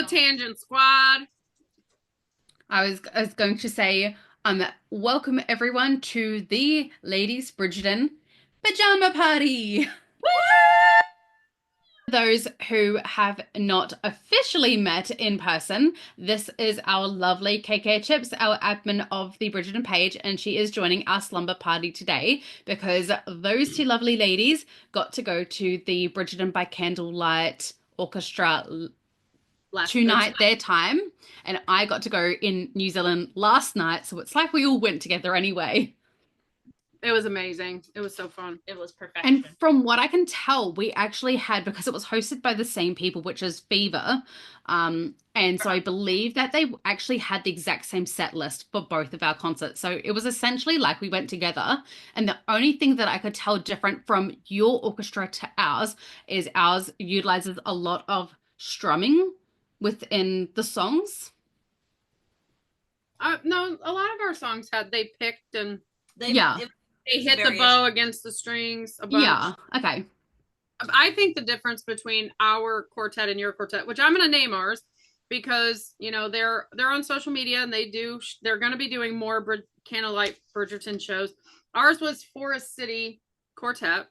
Tangent Squad. I was going to say, welcome everyone to the Ladies Bridgerton Pajama Party. Those who have not officially met in person, this is our lovely KK Chips, our admin of the Bridgerton page, and she is joining our slumber party today because those two lovely ladies got to go to the Bridgerton by Candlelight Orchestra tonight their time, and I got to go in New Zealand last night, so it's like we all went together anyway. It was amazing. It was so fun. It was perfect. And from what I can tell, we actually had, because it was hosted by the same people, which is Fever, and so I believe that they actually had the exact same set list for both of our concerts. So it was essentially like we went together, and the only thing that I could tell different from your orchestra to ours is ours utilizes a lot of strumming within the songs. No, a lot of our songs they picked and They hit the bow against the strings a bunch. Yeah, okay. I think the difference between our quartet and your quartet, which I'm going to name ours because, you know, they're on social media and they're going to be doing more Candlelight Bridgerton shows. Ours was Forest City Quartet.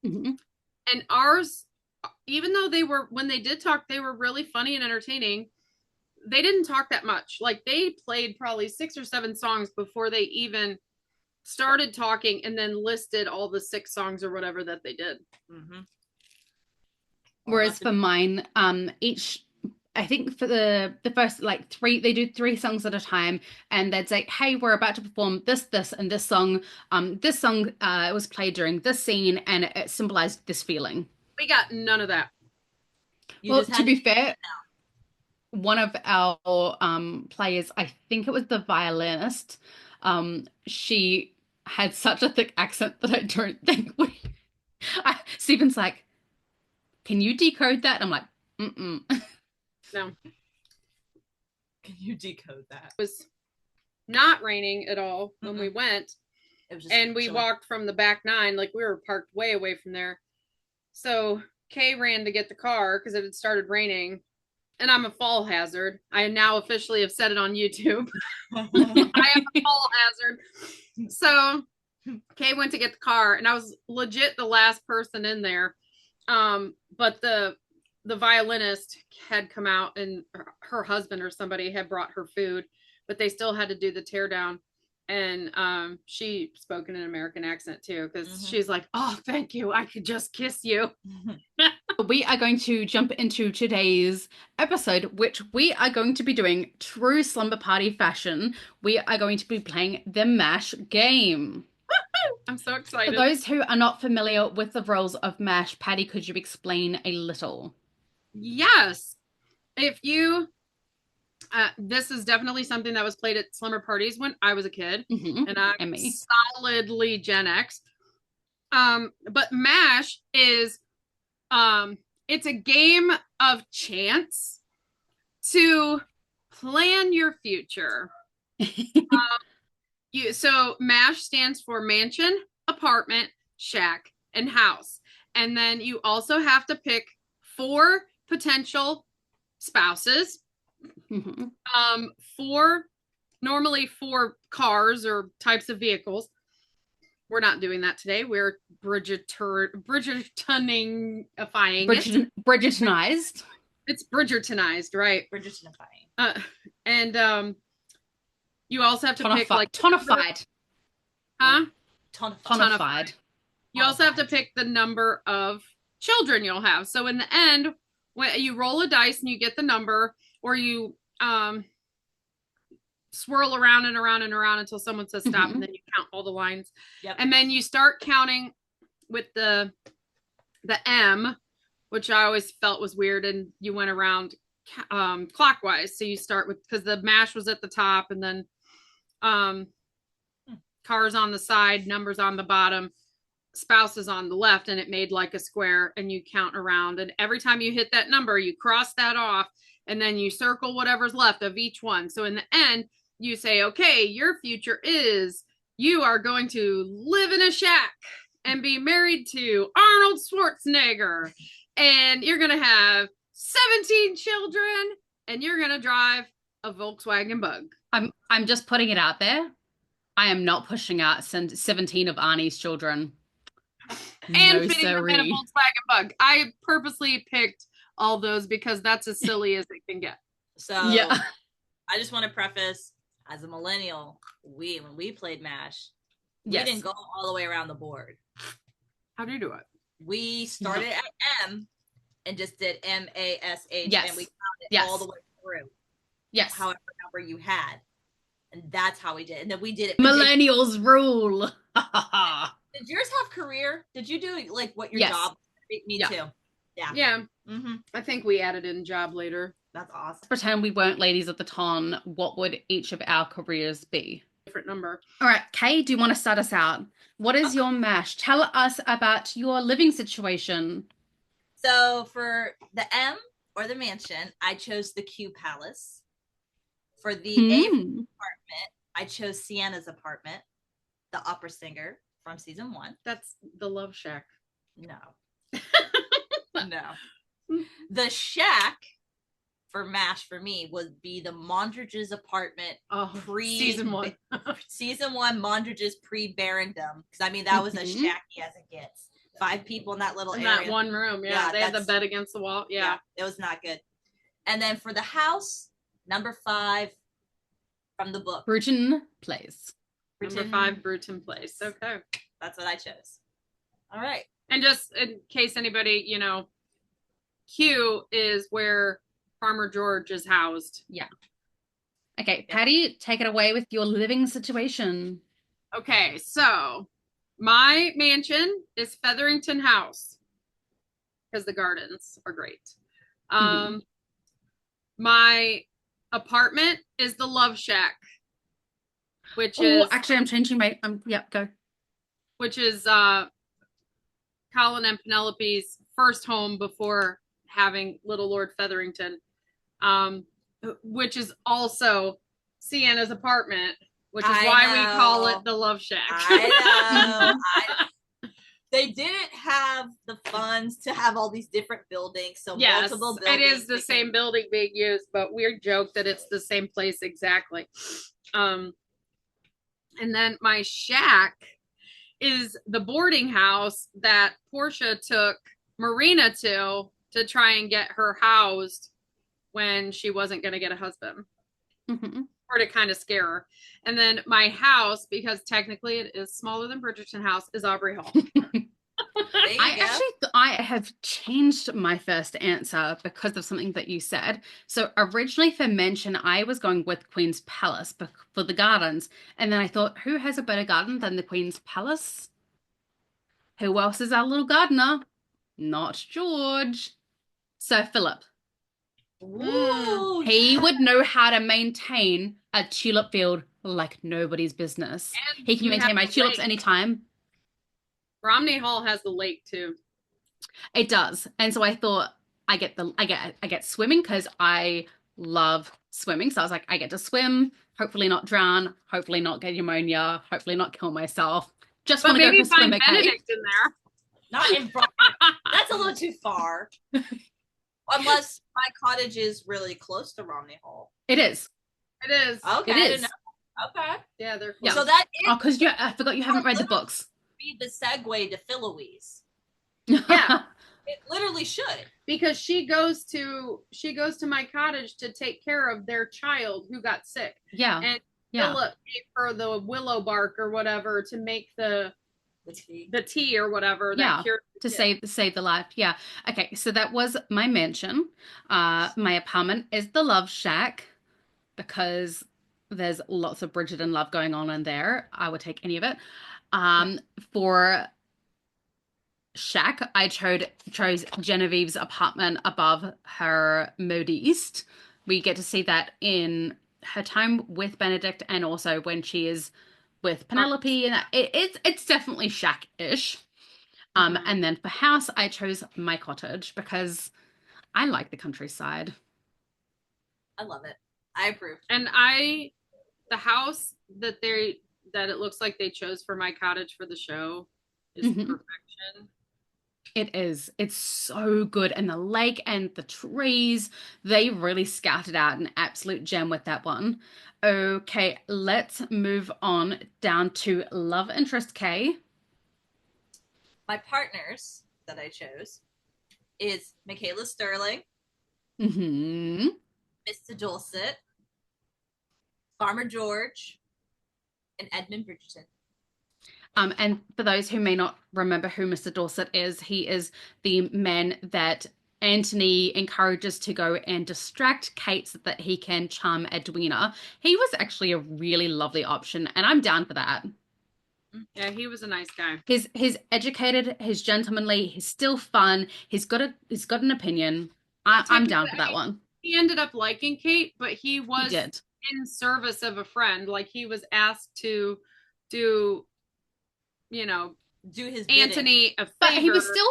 And ours, even though when they did talk, they were really funny and entertaining. They didn't talk that much. Like, they played probably 6 or 7 songs before they even started talking, and then listed all the 6 songs or whatever that they did. Whereas for mine, I think for the first like 3, they do 3 songs at a time, and they'd say, hey, we're about to perform this and this song. This song was played during this scene, and it symbolized this feeling. We got none of that. Well, to be fair, one of our players, I think it was the violinist, she had such a thick accent that I don't think Stephen's like, can you decode that? I'm like, no. Can you decode that? It was not raining at all when we went. It was just and we walked from the back 9, like we were parked way away from there. So Kay ran to get the car because it had started raining. And I'm a fall hazard. I now officially have said it on YouTube. I am a fall hazard. So Kay went to get the car, and I was legit the last person in there. But the violinist had come out, and her husband or somebody had brought her food, but they still had to do the teardown. And she spoke in an American accent too, because she's like, oh, thank you. I could just kiss you. We are going to jump into today's episode, which we are going to be doing true slumber party fashion. We are going to be playing the MASH game. I'm so excited. For those who are not familiar with the roles of MASH, Patty, could you explain a little? Yes. If you... this is definitely something that was played at slumber parties when I was a kid, and I'm solidly Gen X. But MASH is, it's a game of chance to plan your future. So MASH stands for mansion, apartment, shack, and house. And then you also have to pick 4 potential spouses. Normally 4 cars or types of vehicles. We're not doing that today. We're Bridgertonized. It's Bridgertonized, right? Bridgertonifying. And you also have to pick like tonified. Huh? Tonified. You also have to pick the number of children you'll have. So in the end, when you roll a dice and you get the number, or you swirl around and around and around until someone says stop, and then you count all the lines. And then you start counting with the M, which I always felt was weird, and you went around clockwise. So you start with, because the MASH was at the top, and then cars on the side, numbers on the bottom, spouses on the left, and it made like a square, and you count around, and every time you hit that number, you cross that off, and then you circle whatever's left of each one. So in the end, you say, okay, your future is you are going to live in a shack and be married to Arnold Schwarzenegger, and you're going to have 17 children, and you're gonna drive a Volkswagen Bug. I'm just putting it out there. I am not pushing out 17 of Arnie's children. And fitting them in a Volkswagen Bug. I purposely picked all those because that's as silly as it can get. So yeah. I just want to preface, as a millennial, when we played MASH, we didn't go all the way around the board. How do you do it? We started at M and just did MASH, and we counted all the way through. Yes. However number you had. And that's how we did it. And then we did it. Millennials rule. Did yours have career? Did you do like what your job? Me too. Yeah. Yeah. Mm-hmm. I think we added in job later. That's awesome. Pretend we weren't ladies of the ton. What would each of our careers be? Different number. All right, Kay, do you want to start us out? What is your MASH? Tell us about your living situation. So for the M or the mansion, I chose the Q Palace. For the A apartment, I chose Sienna's apartment, the opera singer from season 1. That's the Love Shack. No. No. The shack for MASH for me would be the Mondridge's apartment season 1. Season 1 Mondridge's pre-Barrendom. Because I mean that was as shacky as it gets. 5 people in that little area. That one room, they had the bed against the wall. Yeah. It was not good. And then for the house, number 5 from the book. Bridgerton Place. Number 5, Bridgerton Place. Okay. That's what I chose. All right. And just in case anybody, Q is where Farmer George is housed. Yeah. Okay, Patty, take it away with your living situation. Okay, so my mansion is Featherington House because the gardens are great. My apartment is the Love Shack, which is actually I'm changing my go. Which is Colin and Penelope's first home before having Little Lord Featherington, which is also Sienna's apartment, which is why we call it the Love Shack. I know. They didn't have the funds to have all these different buildings, so multiple buildings. It is the same building being used, but we joke that it's the same place exactly. And then my shack is the boarding house that Portia took Marina to try and get her housed when she wasn't going to get a husband. Or to kind of scare her. And then my house, because technically it is smaller than Bridgerton House, is Aubrey Hall. I have changed my first answer because of something that you said. So originally for mention, I was going with Queen's Palace for the gardens. And then I thought, who has a better garden than the Queen's Palace? Who else is our little gardener? Not George. Sir Philip. Ooh, he would know how to maintain a tulip field like nobody's business. And he can maintain my tulips anytime. Romney Hall has the lake too. It does. And so I thought I get swimming because I love swimming. So I was like, I get to swim, hopefully not drown, hopefully not get pneumonia, hopefully not kill myself. Just want to go for a swim. Maybe find Benedict in there. Not in front. That's a little too far. Unless my cottage is really close to Romney Hall. It is. It is. Okay. It is. Okay. Yeah, they're close. Yeah. So that is. Oh, because I forgot you haven't read the books. Be the segue to Philoise. Yeah. It literally should. Because she goes to my cottage to take care of their child who got sick. Yeah. And Philip gave her the willow bark or whatever to make the tea or whatever. To save the life. Yeah. Okay. So that was my mansion. My apartment is the Love Shack because there's lots of Bridgerton love going on in there. I would take any of it. For shack, I chose Genevieve's apartment above her Modiste. We get to see that in her time with Benedict and also when she is with Penelope, and it's definitely shack-ish. And then for house, I chose my cottage because I like the countryside. I love it. I approve. And the house that it looks like they chose for my cottage for the show is perfection. It is. It's so good. And the lake and the trees, they really scouted out an absolute gem with that one. Okay, let's move on down to love interest K. My partners that I chose is Michaela Sterling, Mm-hmm. Mr. Dulcet, Farmer George, and Edmund Bridgerton. And for those who may not remember who Mr. Dorset is, he is the man that Anthony encourages to go and distract Kate so that he can charm Edwina. He was actually a really lovely option, and I'm down for that. Yeah, he was a nice guy. He's educated, he's gentlemanly, he's still fun, he's got an opinion. I'm down for that one. He ended up liking Kate, but he was in service of a friend. Like he was asked to do, do his Anthony a favor. But he was still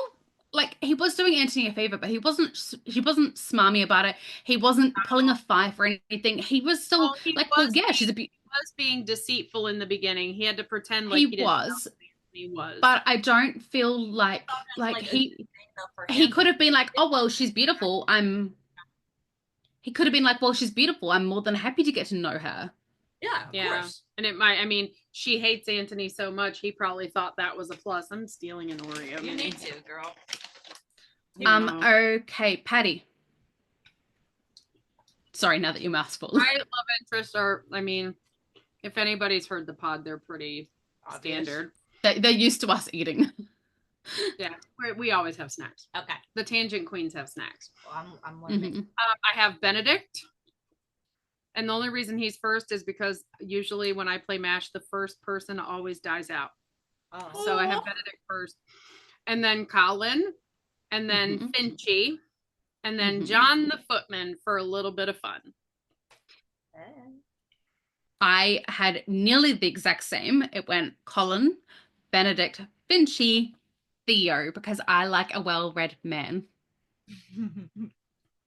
he was doing Anthony a favor, but he wasn't smarmy about it. He wasn't pulling a fife or anything. He was still was being deceitful in the beginning. He had to pretend like he was. But I don't feel like he could have been like, oh well, she's beautiful. He could have been like, well, she's beautiful. I'm more than happy to get to know her. Yeah, of course. And she hates Anthony so much, he probably thought that was a plus. I'm stealing an Oreo. You need to, girl. Okay, Patty. Sorry, now that you're mouthful. My love interests are, if anybody's heard the pod, they're pretty standard. They're used to us eating. Yeah, we always have snacks. Okay. The Tangent Queens have snacks. Well, I'm learning. Mm-hmm. I have Benedict. And the only reason he's first is because usually when I play MASH, the first person always dies out. Oh. So I have Benedict first. And then Colin. And then Finchy. And then John the Footman for a little bit of fun. I had nearly the exact same. It went Colin, Benedict, Finchy, Theo, because I like a well-read man.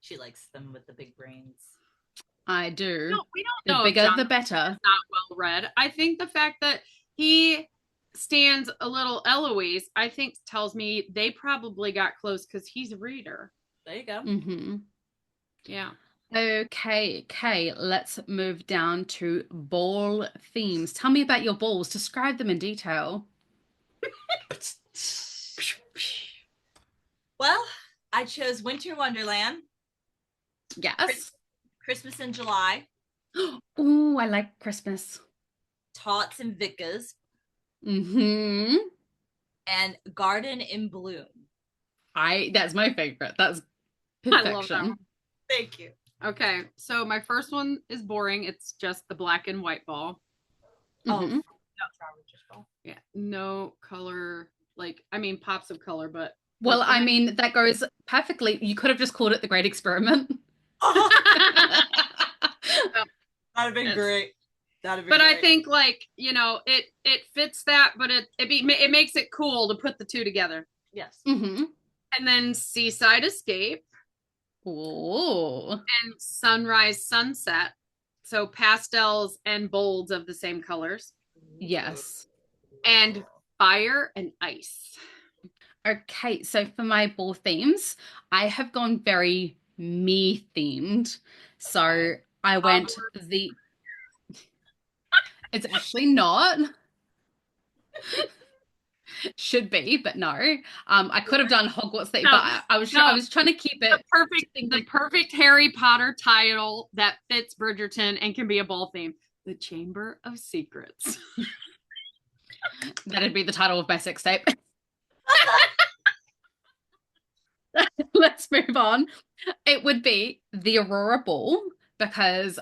She likes them with the big brains. I do. No, we don't know. The bigger, the better. Not well read. I think the fact that he stands a little Eloise, I think tells me they probably got close because he's a reader. There you go. Mm-hmm. Yeah. Okay, let's move down to ball themes. Tell me about your balls. Describe them in detail. Well, I chose Winter Wonderland. Yes. Christmas in July. Oh, I like Christmas. Tots and Vickas. Mm-hmm. And Garden in Bloom. That's my favorite. That's perfection. I love that one. Thank you. Okay, so my first one is boring. It's just the black and white ball. Oh, yeah, no color. Pops of color, but well, that goes perfectly. You could have just called it the Great Experiment. That'd have been great. That'd have been great. I think it fits that, but it makes it cool to put the two together. Yes. Mm-hmm. And then Seaside Escape. Oh. And Sunrise Sunset. So pastels and bolds of the same colors. Yes. And Fire and Ice. Okay, so for my ball themes, I have gone very me themed. So I went it's actually not. Should be, but no. I could have done Hogwarts theme, but I was trying to keep it the perfect Harry Potter title that fits Bridgerton and can be a ball theme. The Chamber of Secrets. That'd be the title of my sex tape. Let's move on. It would be the Aurora Ball, because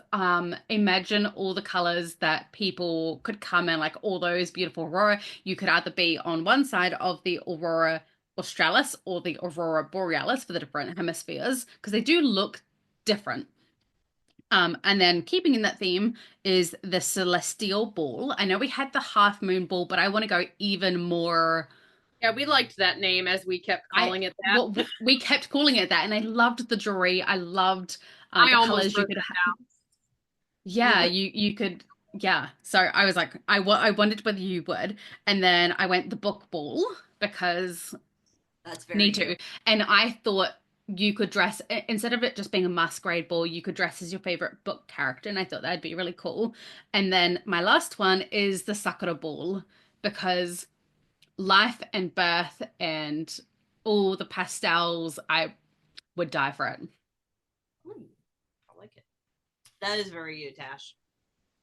imagine all the colors that people could come in, like all those beautiful aurora. You could either be on one side of the Aurora Australis or the Aurora Borealis for the different hemispheres, because they do look different. And then keeping in that theme is the Celestial Ball. I know we had the Half Moon Ball, but I want to go even more. Yeah, we liked that name as we kept calling it that. Well, we kept calling it that, and I loved the jewelry. I loved the colors you could have. Yeah, you could. Yeah, so I was like, I wondered whether you would, and then I went the Book Ball because That's very Me too. And I thought you could dress, instead of it just being a masquerade ball, you could dress as your favorite book character. And I thought that'd be really cool. And then my last one is the Sakura Ball, because life and birth and all the pastels, I would die for it. I like it. That is very you, Tash.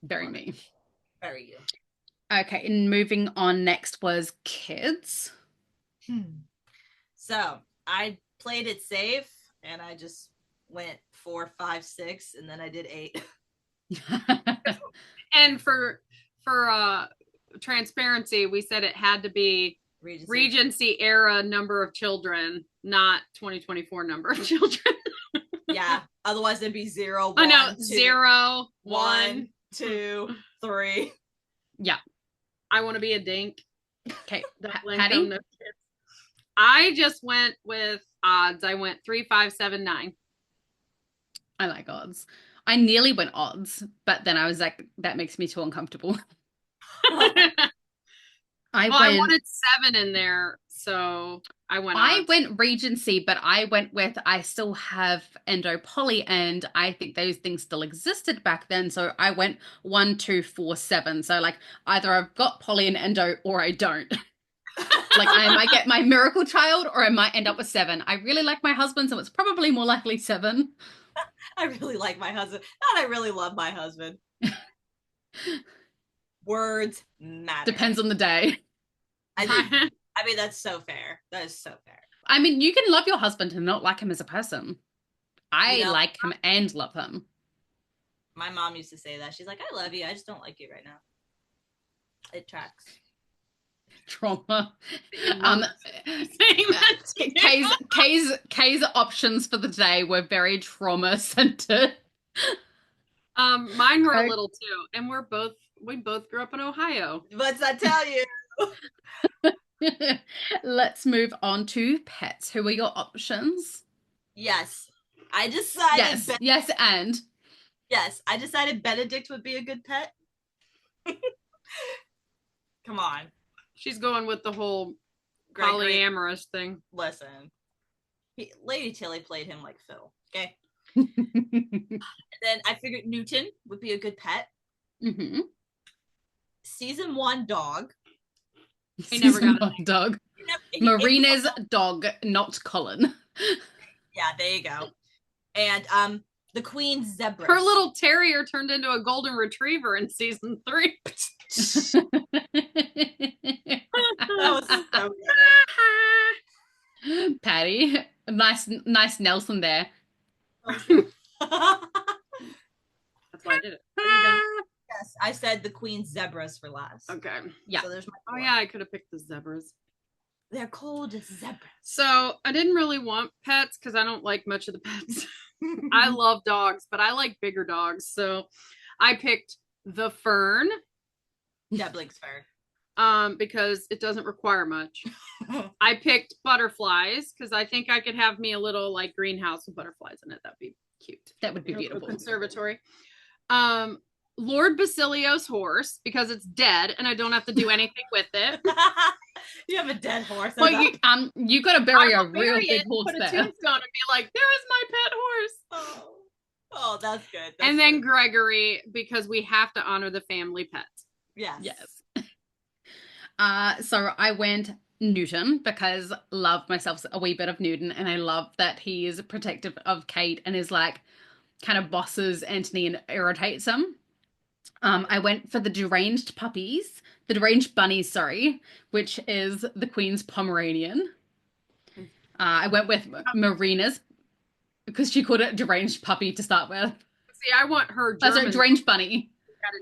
Very me. Very you. Okay, and moving on, next was kids. So I played it safe, and I just went 4, 5, 6, and then I did 8. And for transparency, we said it had to be Regency era number of children, not 2024 number of children. Yeah, otherwise it'd be 0, 1, I know, 2, 0, 1, 2, 3. Yeah, I want to be a dink. Okay, Patty? I just went with odds. I went 3, 5, 7, 9. I like odds. I nearly went odds, but then I was like, that makes me too uncomfortable. I wanted 7 in there, so I went odds. I went Regency, but I still have Endo Poly, and I think those things still existed back then, so I went 1, 2, 4, 7. So like either I've got Poly and Endo or I don't. Like I might get my miracle child or I might end up with 7. I really like my husband, so it's probably more likely 7. I really like my husband. Not I really love my husband. Words matter. Depends on the day. I mean, that's so fair. That is so fair. I mean, you can love your husband and not like him as a person. I like him and love him. My mom used to say that. She's like, I love you. I just don't like you right now. It tracks. Trauma. Kay's options for the day were very trauma centered. Mine were a little too, and we both grew up in Ohio. What's that tell you? Let's move on to pets. Who are your options? Yes. I decided Yes, I decided Benedict would be a good pet. Come on. She's going with the whole polyamorous thing. Listen. Lady Tilly played him like Phil, okay? And then I figured Newton would be a good pet. Mm-hmm. Season 1 dog. He never got a dog. Marina's dog, not Colin. Yeah, there you go. And the Queen's zebra. Her little terrier turned into a golden retriever in season 3. That was so good. Patty, nice Nelson there. That's why I did it. Yes, I said the Queen's zebras for last. Okay. Yeah. So there's my 4. Yeah, I could have picked the zebras. They're called zebras. So I didn't really want pets because I don't like much of the pets. I love dogs, but I like bigger dogs. So I picked the Fern. Debling's Fern. Because it doesn't require much. I picked butterflies because I think I could have me a little like greenhouse with butterflies in it. That'd be cute. That would be beautiful. Conservatory. Lord Basilio's horse because it's dead and I don't have to do anything with it. You have a dead horse. Well, you got to bury a real big horse put there. A tombstone and be like, there is my pet horse. Oh, that's good. And then Gregory because we have to honor the family pets. Yes. So I went Newton because love myself a wee bit of Newton, and I love that he is protective of Kate and is like kind of bosses Anthony and irritates him. I went for the deranged bunnies, sorry, which is the Queen's Pomeranian. I went with Marina's because she called it deranged puppy to start with. See, I want her German. Sorry, deranged bunny.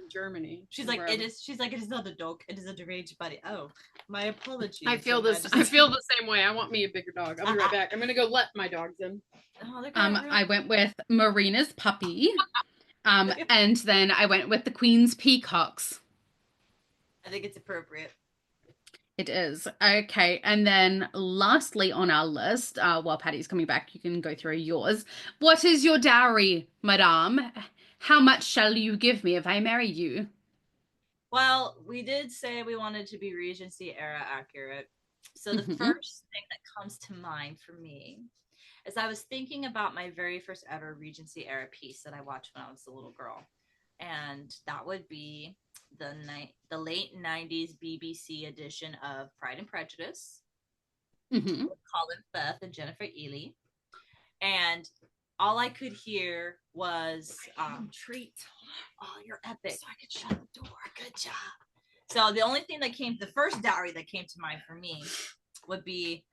In Germany. She's like, it is not a dog, it is a deranged bunny. Oh, my apologies. I feel the same way. I want me a bigger dog. I'll be right back. I'm gonna go let my dogs in. I went with Marina's puppy. And then I went with the Queen's peacocks. I think it's appropriate. It is. Okay. And then lastly on our list, while Patty's coming back, you can go through yours. What is your dowry, madame? How much shall you give me if I marry you? Well, we did say we wanted to be Regency era accurate. So the first thing that comes to mind for me is I was thinking about my very first ever Regency era piece that I watched when I was a little girl. And that would be the late 90s BBC edition of Pride and Prejudice with Colin Firth and Jennifer Ely. And all I could hear was treat. Oh, you're epic. So I could shut the door. Good job. So the first dowry that came to mind for me would be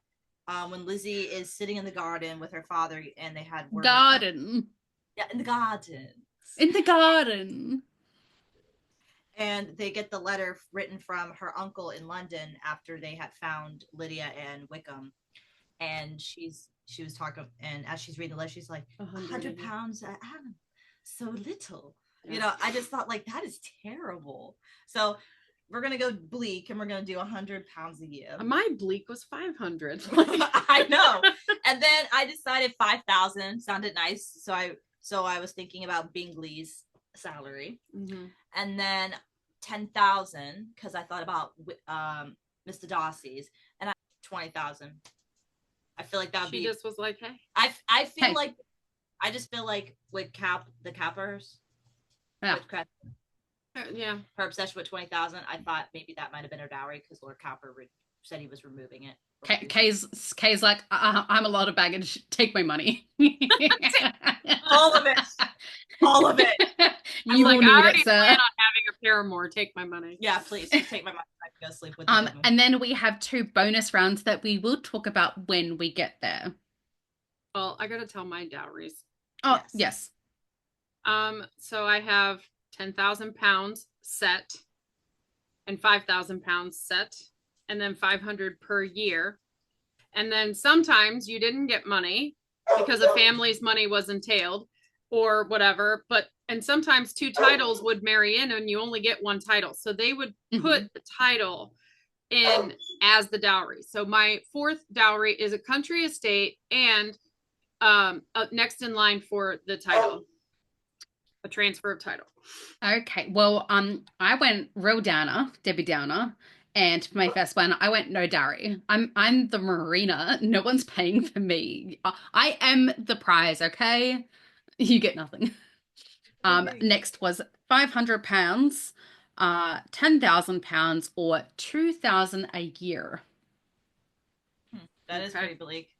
when Lizzie is sitting in the garden with her father and they had garden. Yeah, in the garden. In the garden. And they get the letter written from her uncle in London after they had found Lydia and Wickham. And she was talking, and as she's reading the letter, she's like, 100 pounds, Adam, so little. Yeah. You know, I just thought, like, that is terrible. So we're going to go bleak, and we're going to do 100 pounds a year. My bleak was 500. I know. And then I decided 5,000 sounded nice. So I was thinking about Bingley's salary. And then 10,000, because I thought about Mr. Darcy's, and 20,000. I feel like that would be. She just was like, hey. I feel like, I just feel like with the Cappers. Yeah. Yeah. Her obsession with 20,000. I thought maybe that might have been her dowry because Lord Capper said he was removing it. Kay's like, I'm a lot of baggage. Take my money. All of it. All of it. You will need it, sir. Plan on having a paramour. Take my money. Yeah, please. Just take my money. I can go sleep with you. And then we have 2 bonus rounds that we will talk about when we get there. Well, I gotta tell my dowries. Oh, yes. So I have 10,000 pounds set and 5,000 pounds set, and then 500 per year. And then sometimes you didn't get money because a family's money was entailed or whatever, and sometimes 2 titles would marry in and you only get 1 title. So they would put the title in as the dowry. So my 4th dowry is a country estate and next in line for the title. A transfer of title. Okay. Well, I went real downer, Debbie Downer, and for my first one, I went no dowry. I'm the marina. No one's paying for me. I am the prize. Okay, you get nothing. Next was 500 pounds, 10,000 pounds, or 2,000 a year. That is pretty bleak.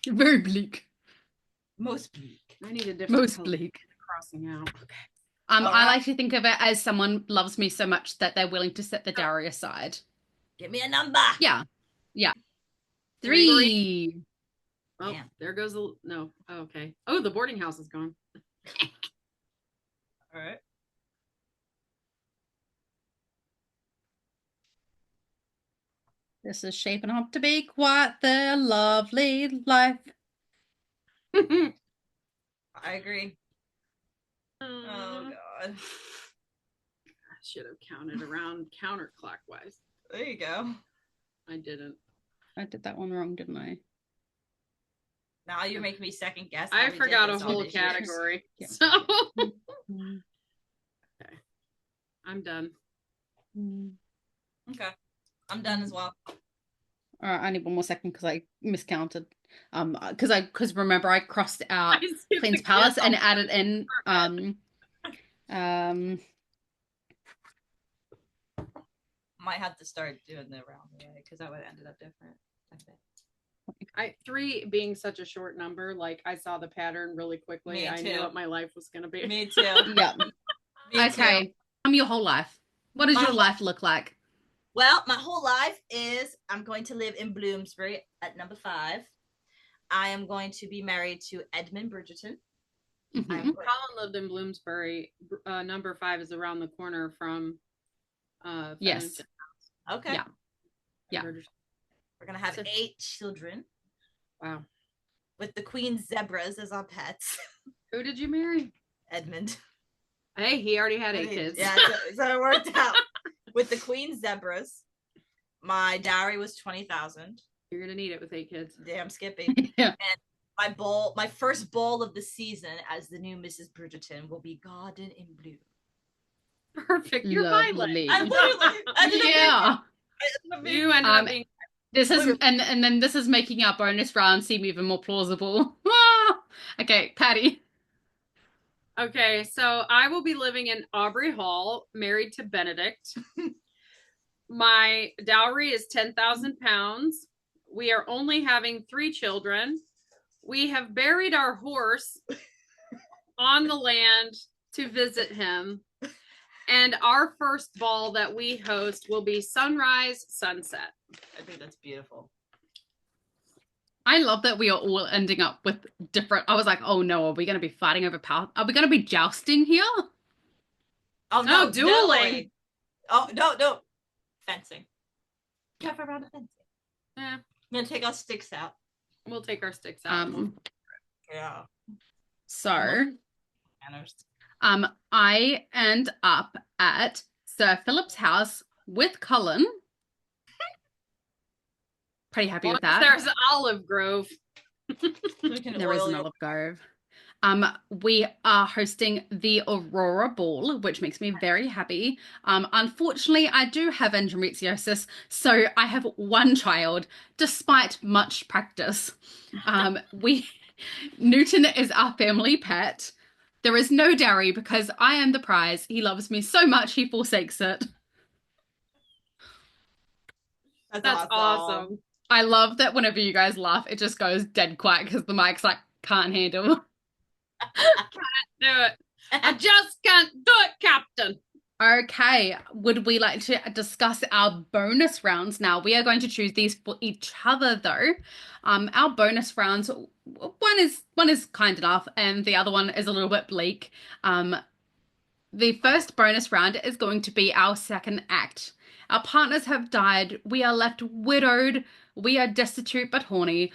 Very bleak. Most bleak. I need a different most bleak. Crossing out. Okay. I like to think of it as someone loves me so much that they're willing to set the dowry aside. Give me a number. Yeah. 3. Oh, yeah. There goes no. Oh, okay. Oh, the boarding house is gone. All right. This is shaping up to be quite the lovely life. I agree. Oh God. I should have counted around counterclockwise. There you go. I didn't. I did that one wrong, didn't I? Now you're making me second guess. I forgot a whole category. Yeah. So okay. I'm done. Okay. I'm done as well. All right, I need one more second because I miscounted. Because remember I crossed out Queen's Palace and added in might have to start doing the round because that would have ended up different. I think. 3 being such a short number, like I saw the pattern really quickly. I knew what my life was going to be. Me too. Yeah. Okay. Your whole life. What does your life look like? Well, my whole life is I'm going to live in Bloomsbury at number 5. I am going to be married to Edmund Bridgerton. Colin lived in Bloomsbury. Number 5 is around the corner from yes. Okay. Yeah. We're going to have 8 children. Wow. With the Queen zebras as our pets. Who did you marry? Edmund. Hey, he already had 8 kids. Yeah, so it worked out. With the Queen zebras, my dowry was 20,000. You're going to need it with 8 kids. Damn skipping. Yeah. And my first ball of the season as the new Mrs. Bridgerton will be Garden in Blue. Perfect. You're Violet. I'm literally. Yeah. You ended up being This is and then this is making our bonus round seem even more plausible. Okay, Patty. Okay, so I will be living in Aubrey Hall, married to Benedict. My dowry is 10,000 pounds. We are only having 3 children. We have buried our horse on the land to visit him. And our first ball that we host will be sunrise, sunset. I think that's beautiful. I love that we are all ending up with different. I was like, oh no, are we going to be fighting over power? Are we going to be jousting here? Oh no, dueling. Oh no. Fencing. Have a round of fencing. Yeah. We're gonna take our sticks out. We'll take our sticks out. Yeah. So, Manners. I end up at Sir Philip's house with Cullen. Pretty happy with that. There's an olive grove. There is an olive grove. We are hosting the Aurora Ball, which makes me very happy. Unfortunately, I do have endometriosis, so I have one child, despite much practice. Newton is our family pet. There is no dowry because I am the prize. He loves me so much, he forsakes it. That's awesome. I love that whenever you guys laugh, it just goes dead quiet because the mic's like, can't handle. Can't do it. I just can't do it, Captain. Okay, would we like to discuss our bonus rounds now? We are going to choose these for each other, though. Our bonus rounds, one is kind enough, and the other one is a little bit bleak. The first bonus round is going to be our second act. Our partners have died. We are left widowed. We are destitute but horny.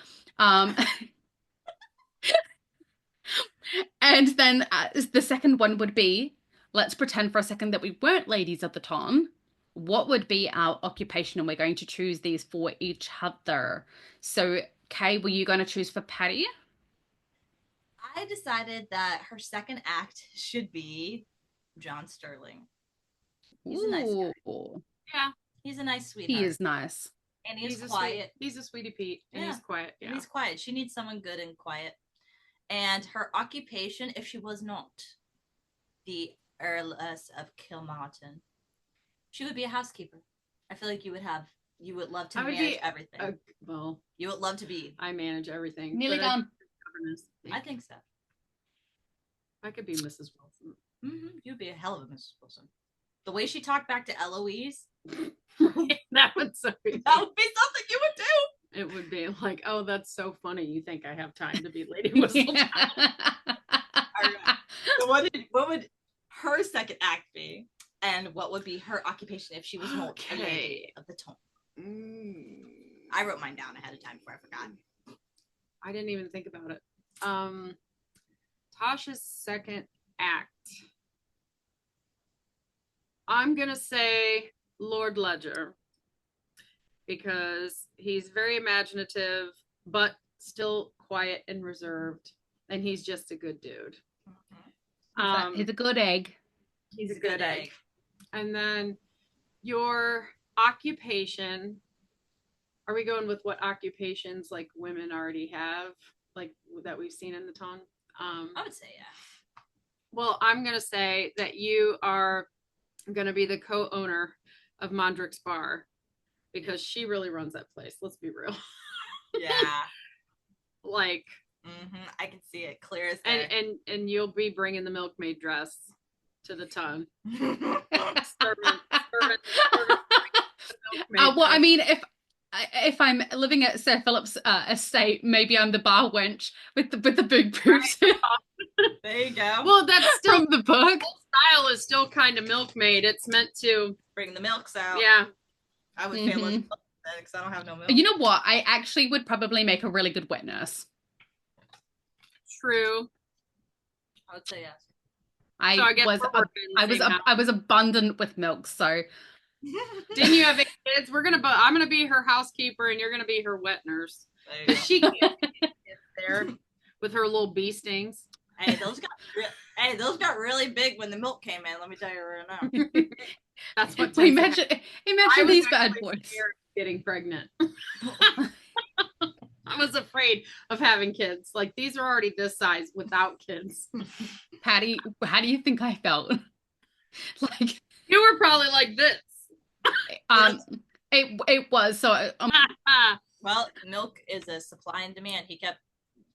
And then the second one would be, let's pretend for a second that we weren't ladies of the town. What would be our occupation? And we're going to choose these for each other. So, Kay, were you going to choose for Patty? I decided that her second act should be John Sterling. He's a nice guy. Yeah, he's a nice sweetheart. He is nice. And he's quiet. He's a sweetie Pete. And he's quiet. Yeah. And he's quiet. She needs someone good and quiet. And her occupation, if she was not the Earless of Kilmartin, she would be a housekeeper. I feel like you would love to manage everything. Well, you would love to be. I manage everything. Nearly done. I think so. I could be Mrs. Wilson. Mm-hmm. You'd be a hell of a Mrs. Wilson. The way she talked back to Eloise. that would be something you would do. It would be like, oh, that's so funny. You think I have time to be Lady Whistle? All right. So what would her second act be? And what would be her occupation if she was not a lady of the town? I wrote mine down ahead of time before I forgot. I didn't even think about it. Tasha's second act. I'm going to say Lord Ledger. Because he's very imaginative, but still quiet and reserved. And he's just a good dude. He's a good egg. He's a good egg. And then your occupation, are we going with what occupations like women already have, like that we've seen in the town? I would say, yeah. Well, I'm going to say that you are going to be the co-owner of Mondrick's Bar. Because she really runs that place. Let's be real. Yeah. Like. I can see it clear as day. And you'll be bringing the milkmaid dress to the ton. Well, I mean, if I'm living at Sir Philip's estate, maybe I'm the bar wench with the big boots. There you go. Well, that's still from the book. The style is still kind of milkmaid. It's meant to bring the milks out. Yeah. I would say let's because I don't have no milk. You know what? I actually would probably make a really good wet nurse. True. I would say yes. I was abundant with milk, so. Didn't you have kids? I'm gonna be her housekeeper, and you're gonna be her wet nurse. She can't get there with her little bee stings. Hey, those got really big when the milk came in. Let me tell you right now. That's what. Imagine these bad boys. getting pregnant. I was afraid of having kids. Like, these are already this size without kids. Patty, how do you think I felt? Like, you were probably like this. It was so. Well, milk is a supply and demand. He kept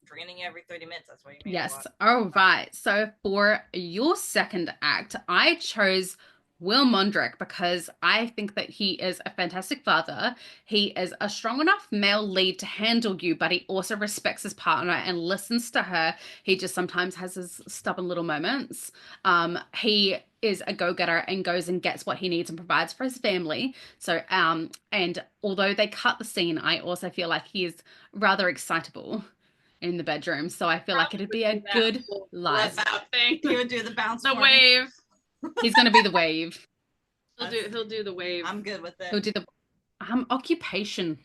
draining every 30 minutes. That's why you made Yes. All right. So for your second act, I chose Will Mondrick because I think that he is a fantastic father. He is a strong enough male lead to handle you, but he also respects his partner and listens to her. He just sometimes has his stubborn little moments. He is a go-getter and goes and gets what he needs and provides for his family. So, and although they cut the scene, I also feel like he is rather excitable in the bedroom. So I feel like it'd be a good life. He would do the bounce. The wave. He's going to be the wave. He'll do the wave. I'm good with it. He'll do the occupation.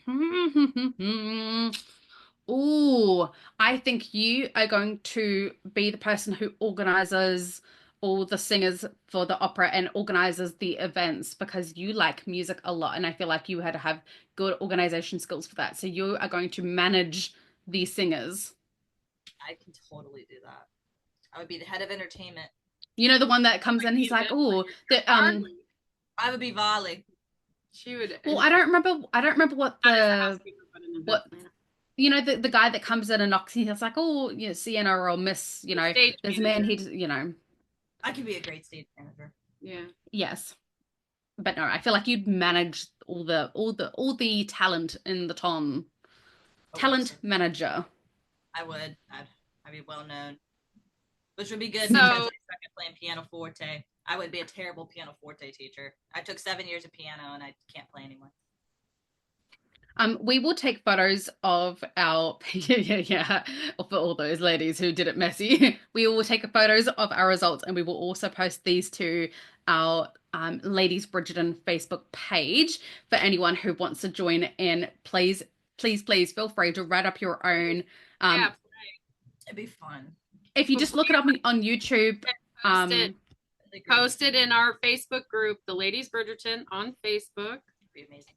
Ooh, I think you are going to be the person who organizes all the singers for the opera and organizes the events because you like music a lot. And I feel like you had to have good organization skills for that. So you are going to manage the singers. I can totally do that. I would be the head of entertainment. You know, the one that comes in, he's like, oh, I would be Vali. She would. Well, I don't remember what you know, the guy that comes in and knocks, he's like, oh, you know, Sienna or Miss, you know, this man, you know. I could be a great stage manager. Yeah. Yes. But no, I feel like you'd manage all the talent in the ton. Talent manager. I would. I'd be well known. Which would be good because I suck at playing piano forte. I would be a terrible piano forte teacher. I took 7 years of piano and I can't play anymore. We will take photos of our for all those ladies who did it messy. We will take photos of our results and we will also post these to our Ladies Bridgerton Facebook page for anyone who wants to join in. Please feel free to write up your own. It'd be fun. If you just look it up on YouTube, post it in our Facebook group, the Ladies Bridgerton on Facebook. It'd be amazing.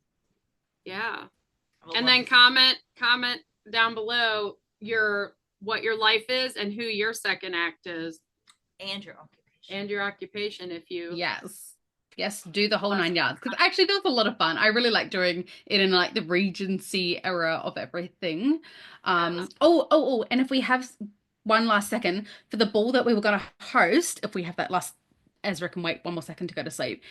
Yeah. And then comment down below what your life is and who your second act is. And your occupation. And your occupation if you Yes, do the whole 9 yards. Because actually that was a lot of fun. I really like doing it in like the Regency era of everything. And if we have one last second for the ball that we were gonna host, if we have that last Ezra can wait one more second to go to sleep.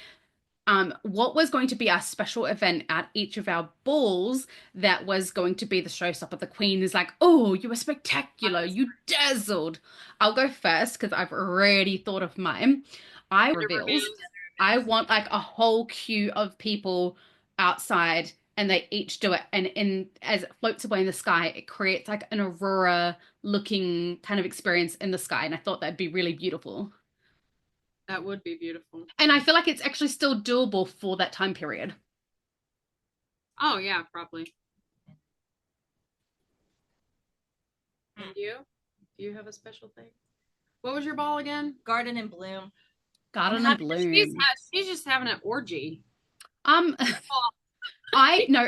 What was going to be our special event at each of our balls that was going to be the showstopper? The Queen is like, oh, you were spectacular. You dazzled. I'll go first because I've already thought of mine. I want like a whole queue of people outside and they each do it. And as it floats away in the sky, it creates like an aurora looking kind of experience in the sky. And I thought that'd be really beautiful. That would be beautiful. And I feel like it's actually still doable for that time period. Oh, yeah, probably. And you? Do you have a special thing? What was your ball again? Garden and Bloom. Garden and Bloom. She's just having an orgy. I know.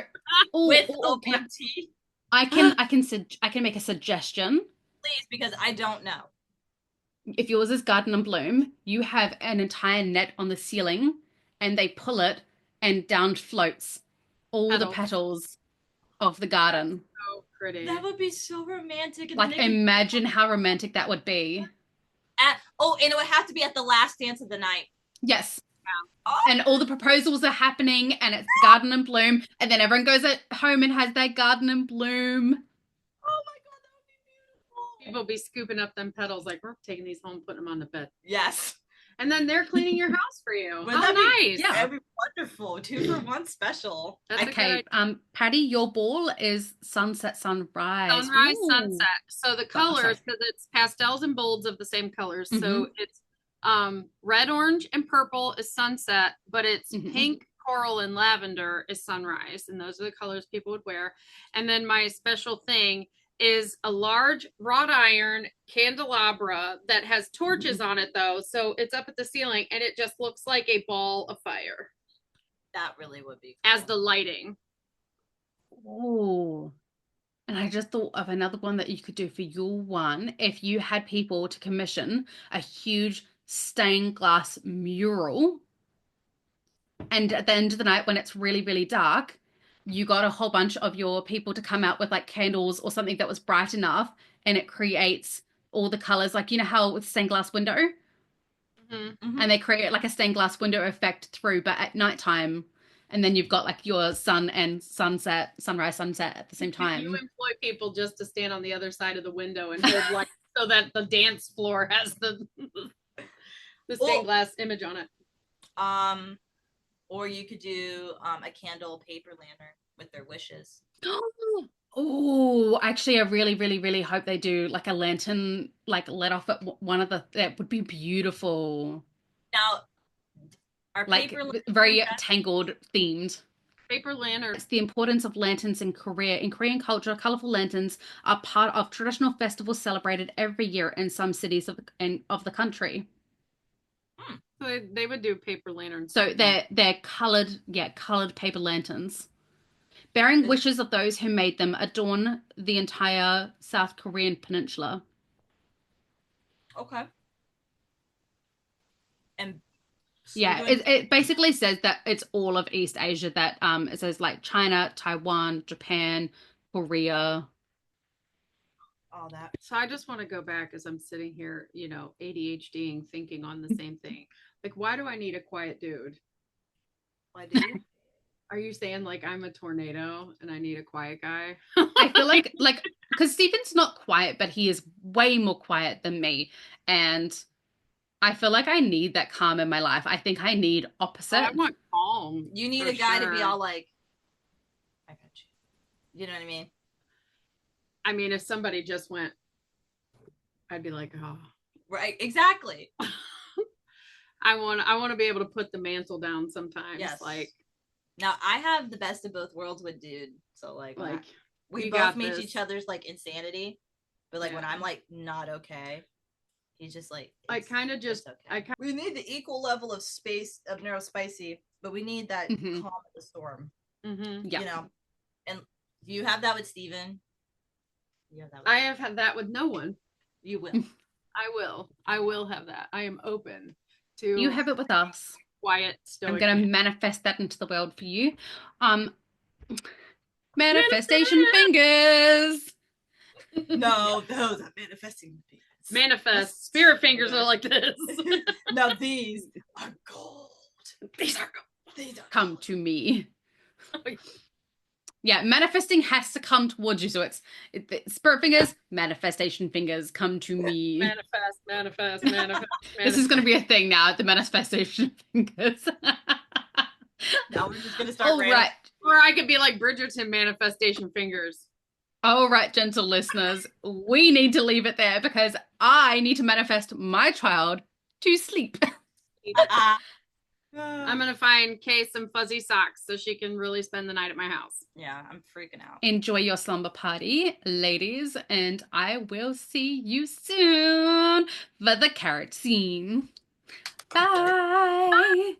With OPT. I can make a suggestion. Please, because I don't know. If yours is Garden and Bloom, you have an entire net on the ceiling and they pull it and down floats all the petals of the garden. So pretty. That would be so romantic. And like, imagine how romantic that would be. And it would have to be at the last dance of the night. Yes. Yeah. Oh. And all the proposals are happening and it's Garden and Bloom. And then everyone goes at home and has their Garden and Bloom. People be scooping up them petals like we're taking these home, putting them on the bed. Yes. And then they're cleaning your house for you. How nice. Yeah. That'd be wonderful. 2 for 1 special. That's okay. Patty, your ball is sunset, sunrise. Sunrise, sunset. So the colors, because it's pastels and bolds of the same colors. Mm-hmm. So it's red, orange, and purple is sunset, but it's pink, coral, and lavender is sunrise. And those are the colors people would wear. And then my special thing is a large wrought iron candelabra that has torches on it though, so it's up at the ceiling and it just looks like a ball of fire. That really would be cool. As the lighting. Oh. And I just thought of another one that you could do for your one if you had people to commission a huge stained glass mural. And at the end of the night, when it's really, really dark, you got a whole bunch of your people to come out with like candles or something that was bright enough, and it creates all the colors. Like, you know how with stained glass window? Mm-hmm. And they create like a stained glass window effect through, but at nighttime. And then you've got like your sun and sunset, sunrise, sunset at the same time. You employ people just to stand on the other side of the window and hold light so that the dance floor has the stained glass image on it. Or you could do a candle paper lantern with their wishes. Oh, actually, I really, really, really hope they do like a lantern, like let off at one of the. That would be beautiful. Now, our like paper very tangled themed. Paper lantern. It's the importance of lanterns in Korea. In Korean culture, colorful lanterns are part of traditional festivals celebrated every year in some cities of the country. So they would do paper lanterns. So they're colored paper lanterns, bearing wishes of those who made them, adorn the entire South Korean peninsula. Okay. And yeah, it basically says that it's all of East Asia. That it says like China, Taiwan, Japan, Korea. All that. So I just want to go back as I'm sitting here, you know, ADHDing, thinking on the same thing. Like, why do I need a quiet dude? Why do you? Are you saying like I'm a tornado and I need a quiet guy? I feel like because Stephen's not quiet, but he is way more quiet than me, and I feel like I need that calm in my life. I think I need opposite. I want calm. You need a guy to be all like, I got you. You know what I mean? I mean, if somebody just went, I'd be like, oh. Right, exactly. I want to be able to put the mantle down sometimes. Yes. Like, now I have the best of both worlds with dude. So like we both meet each other's like insanity, but like when I'm like not okay, he's just like I kind of just okay. We need the equal level of space of neurospicy, but we need that calm in the storm. Mm-hmm. Yeah. You know, and you have that with Steven. I have had that with no one. You will. I will have that. I am open to. You have it with us. Quiet, stoic. I'm going to manifest that into the world for you. Manifestation fingers. No, those are manifesting fingers. Manifest. Spirit fingers are like this. Now these are gold. These are gold. Come to me. Yeah, manifesting has to come towards you. So it's spirit fingers, manifestation fingers, come to me. Manifest. This is going to be a thing now, the manifestation fingers. Now we're just going to start. All right. Or I could be like Bridgerton, manifestation fingers. All right, gentle listeners, we need to leave it there because I need to manifest my child to sleep. I'm going to find Kay some fuzzy socks so she can really spend the night at my house. Yeah, I'm freaking out. Enjoy your slumber party, ladies, and I will see you soon for the carrot scene. Bye.